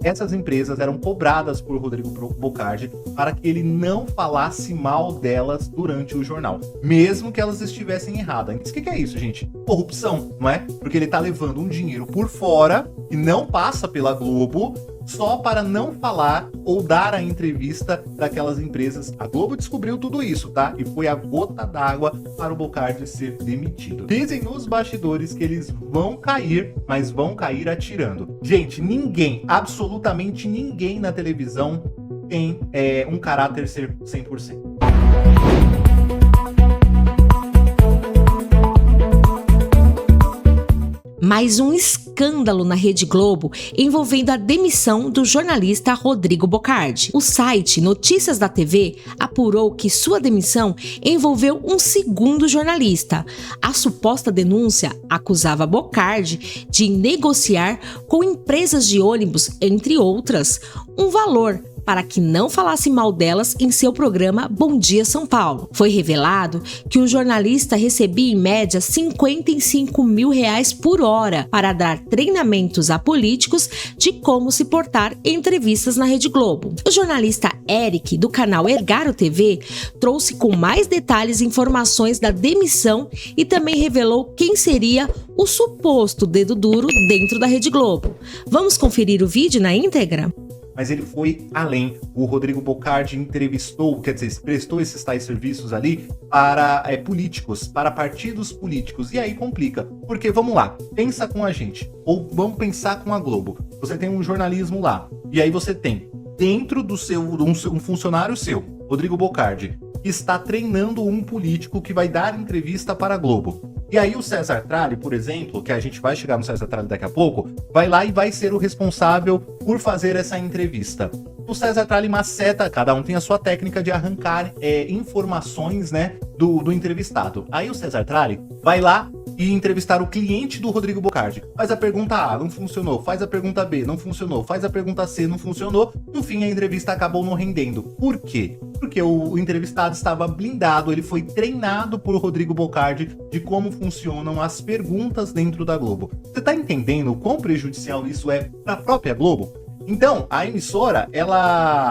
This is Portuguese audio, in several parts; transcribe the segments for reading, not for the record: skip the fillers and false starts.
Essas empresas eram cobradas por Rodrigo Bocardi para que ele não falasse mal delas durante o jornal, mesmo que elas estivessem erradas. O que é isso, gente? Corrupção, não é? Porque ele tá levando um dinheiro por fora e não passa pela Globo, só para não falar ou dar a entrevista daquelas empresas. A Globo descobriu tudo isso, tá? E foi a gota d'água para o Bocardi ser demitido. Dizem nos bastidores que eles vão cair, mas vão cair atirando. Gente, ninguém, absolutamente ninguém na televisão tem um caráter ser 100%. Mais um escândalo na Rede Globo envolvendo a demissão do jornalista Rodrigo Bocardi. O site Notícias da TV apurou que sua demissão envolveu um segundo jornalista. A suposta denúncia acusava Bocardi de negociar com empresas de ônibus, entre outras, um valor para que não falasse mal delas em seu programa Bom Dia São Paulo. Foi revelado que o jornalista recebia em média R$ 55 mil por hora para dar treinamentos a políticos de como se portar em entrevistas na Rede Globo. O jornalista Eric, do canal Ergaro TV, trouxe com mais detalhes informações da demissão e também revelou quem seria o suposto dedo duro dentro da Rede Globo. Vamos conferir o vídeo na íntegra? Mas ele foi além. O Rodrigo Bocardi prestou esses tais serviços ali para políticos, para partidos políticos. E aí complica, porque vamos lá, pensa com a gente, ou vamos pensar com a Globo. Você tem um jornalismo lá, e aí você tem, dentro do seu, um funcionário seu, Rodrigo Bocardi, que está treinando um político que vai dar entrevista para a Globo. E aí o César Tralli, por exemplo, que a gente vai chegar no César Tralli daqui a pouco, vai lá e vai ser o responsável por fazer essa entrevista. O César Tralli maceta, cada um tem a sua técnica de arrancar informações, né, do entrevistado. Aí o César Tralli vai lá e entrevistar o cliente do Rodrigo Bocardi. Faz a pergunta A, não funcionou. Faz a pergunta B, não funcionou. Faz a pergunta C, não funcionou. No fim, a entrevista acabou não rendendo. Por quê? Porque o entrevistado estava blindado, ele foi treinado por Rodrigo Bocardi de como funcionam as perguntas dentro da Globo. Você tá entendendo o quão prejudicial isso é para a própria Globo? Então, a emissora,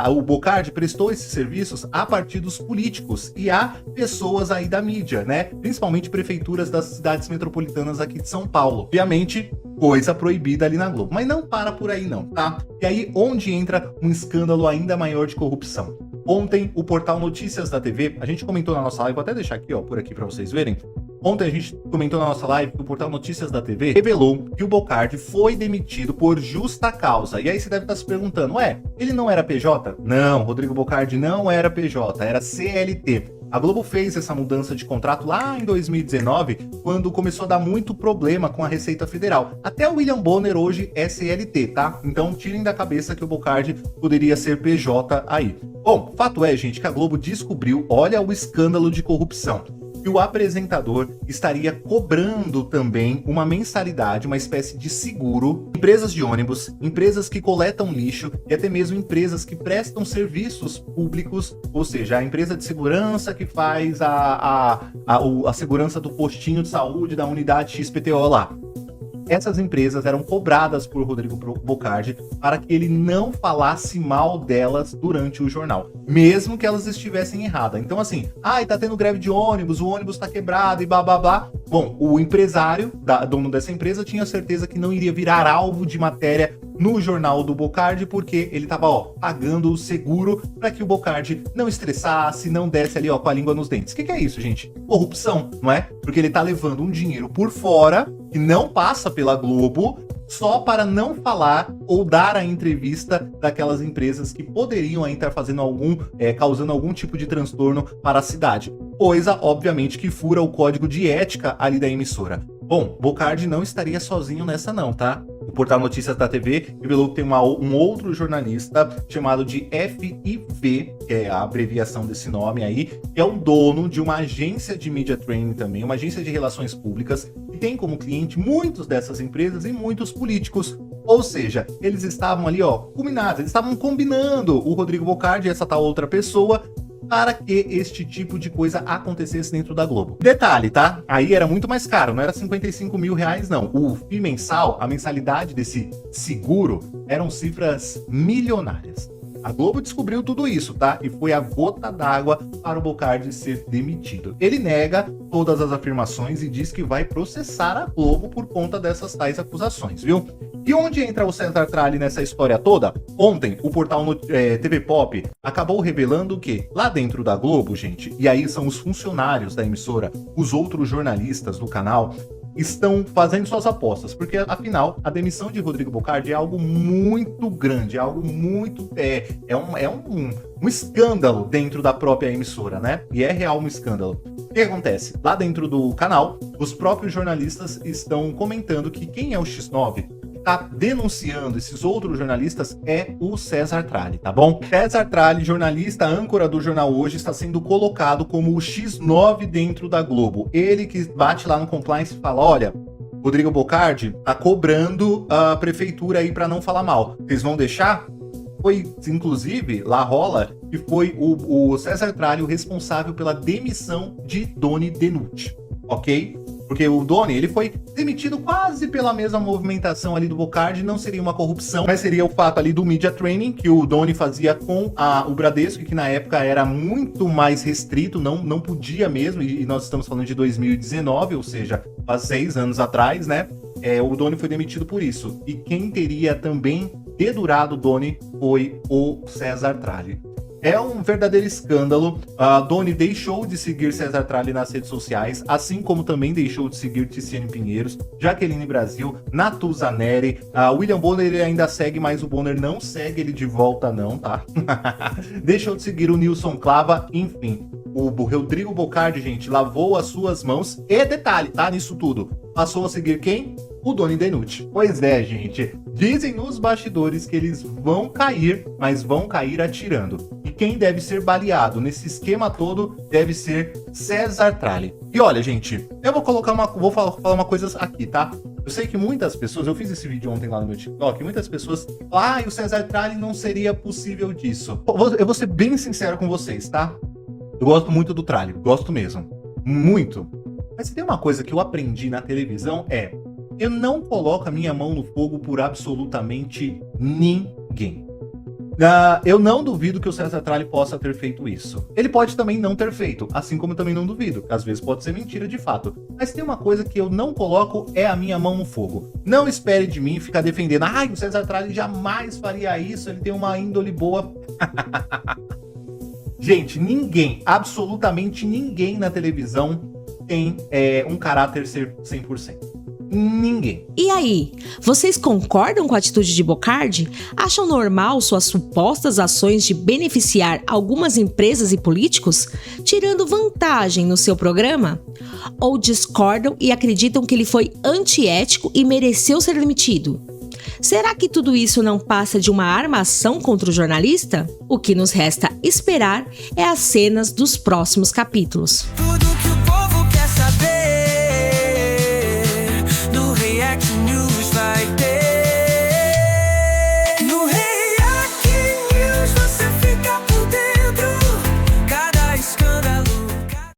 o Bocardi prestou esses serviços a partidos políticos e a pessoas aí da mídia, né? Principalmente prefeituras das cidades metropolitanas aqui de São Paulo. Obviamente, coisa proibida ali na Globo. Mas não para por aí não, tá? E aí, onde entra um escândalo ainda maior de corrupção? Ontem, o portal Notícias da TV, a gente comentou na nossa live, vou até deixar aqui, ó, por aqui pra vocês verem. Ontem a gente comentou na nossa live que o portal Notícias da TV revelou que o Bocardi foi demitido por justa causa. E aí você deve estar se perguntando, ele não era PJ? Não, Rodrigo Bocardi não era PJ, era CLT. A Globo fez essa mudança de contrato lá em 2019, quando começou a dar muito problema com a Receita Federal. Até o William Bonner hoje é CLT, tá? Então tirem da cabeça que o Bocardi poderia ser PJ aí. Bom, fato é, gente, que a Globo descobriu, olha o escândalo de corrupção, que o apresentador estaria cobrando também uma mensalidade, uma espécie de seguro, empresas de ônibus, empresas que coletam lixo e até mesmo empresas que prestam serviços públicos, ou seja, a empresa de segurança que faz a segurança do postinho de saúde da unidade XPTO lá. Essas empresas eram cobradas por Rodrigo Bocardi para que ele não falasse mal delas durante o jornal, mesmo que elas estivessem erradas. Então assim, tá tendo greve de ônibus, o ônibus tá quebrado e blá. Bom, o empresário, dono dessa empresa, tinha certeza que não iria virar alvo de matéria no jornal do Bocardi, porque ele tava, pagando o seguro para que o Bocardi não estressasse, não desse ali, com a língua nos dentes. O que é isso, gente? Corrupção, não é? Porque ele tá levando um dinheiro por fora que não passa pela Globo, só para não falar ou dar a entrevista daquelas empresas que poderiam aí estar fazendo causando algum tipo de transtorno para a cidade. Coisa, obviamente, que fura o código de ética ali da emissora. Bom, Bocardi não estaria sozinho nessa não, tá? O portal Notícias da TV revelou que tem um outro jornalista chamado de FIV, que é a abreviação desse nome aí, que é o dono de uma agência de media training também, uma agência de relações públicas, que tem como cliente muitos dessas empresas e muitos políticos. Ou seja, eles estavam ali, combinados, eles estavam combinando o Rodrigo Bocardi e essa tal outra pessoa para que este tipo de coisa acontecesse dentro da Globo. Detalhe, tá? Aí era muito mais caro, não era 55 mil reais, não. O FII mensal, a mensalidade desse seguro, eram cifras milionárias. A Globo descobriu tudo isso, tá? E foi a gota d'água para o Bocardi ser demitido. Ele nega todas as afirmações e diz que vai processar a Globo por conta dessas tais acusações, viu? E onde entra o César Tralli nessa história toda? Ontem, o portal TV Pop acabou revelando que lá dentro da Globo, gente, e aí são os funcionários da emissora, os outros jornalistas do canal, estão fazendo suas apostas, porque afinal a demissão de Rodrigo Bocardi é algo muito grande, é algo muito um escândalo dentro da própria emissora, né? E é real um escândalo. O que acontece? Lá dentro do canal, os próprios jornalistas estão comentando que quem é o X9 tá denunciando esses outros jornalistas é o César Tralli, tá bom? César Tralli, jornalista, âncora do Jornal Hoje, está sendo colocado como o X9 dentro da Globo. Ele que bate lá no compliance e fala, olha, Rodrigo Bocardi tá cobrando a prefeitura aí para não falar mal. Vocês vão deixar? Foi, inclusive, lá rola que foi o César Tralli o responsável pela demissão de Doni Denucci, ok? Porque o Doni, ele foi demitido quase pela mesma movimentação ali do Bocardi, não seria uma corrupção, mas seria o fato ali do media training que o Doni fazia com o Bradesco, que na época era muito mais restrito, não podia mesmo, e nós estamos falando de 2019, ou seja, há 6 anos atrás, né? O Doni foi demitido por isso. E quem teria também dedurado o Doni foi o César Tralli. É um verdadeiro escândalo. A Doni deixou de seguir César Tralli nas redes sociais, assim como também deixou de seguir Tiziane Pinheiros, Jaqueline Brasil, Natuzaneri. William Bonner ele ainda segue, mas o Bonner não segue ele de volta não, tá? Deixou de seguir o Nilson Clava, enfim. O Rodrigo Bocardi, gente, lavou as suas mãos. E detalhe, tá? Nisso tudo. Passou a seguir quem? O Doni Denucci. Pois é, gente. Dizem nos bastidores que eles vão cair, mas vão cair atirando. E quem deve ser baleado nesse esquema todo deve ser César Tralli. E olha, gente, eu vou falar uma coisa aqui, tá? Eu sei que muitas pessoas, eu fiz esse vídeo ontem lá no meu TikTok, e muitas pessoas falam, o César Tralli não seria possível disso. Eu vou ser bem sincero com vocês, tá? Eu gosto muito do Tralli, gosto mesmo. Muito. Mas se tem uma coisa que eu aprendi na televisão eu não coloco a minha mão no fogo por absolutamente ninguém. Eu não duvido que o César Tralli possa ter feito isso. Ele pode também não ter feito, assim como eu também não duvido. Às vezes pode ser mentira de fato. Mas tem uma coisa que eu não coloco, é a minha mão no fogo. Não espere de mim ficar defendendo. O César Tralli jamais faria isso, ele tem uma índole boa. Gente, ninguém, absolutamente ninguém na televisão tem um caráter ser 100%. Ninguém. E aí, vocês concordam com a atitude de Bocardi? Acham normal suas supostas ações de beneficiar algumas empresas e políticos, tirando vantagem no seu programa? Ou discordam e acreditam que ele foi antiético e mereceu ser demitido? Será que tudo isso não passa de uma armação contra o jornalista? O que nos resta esperar é as cenas dos próximos capítulos.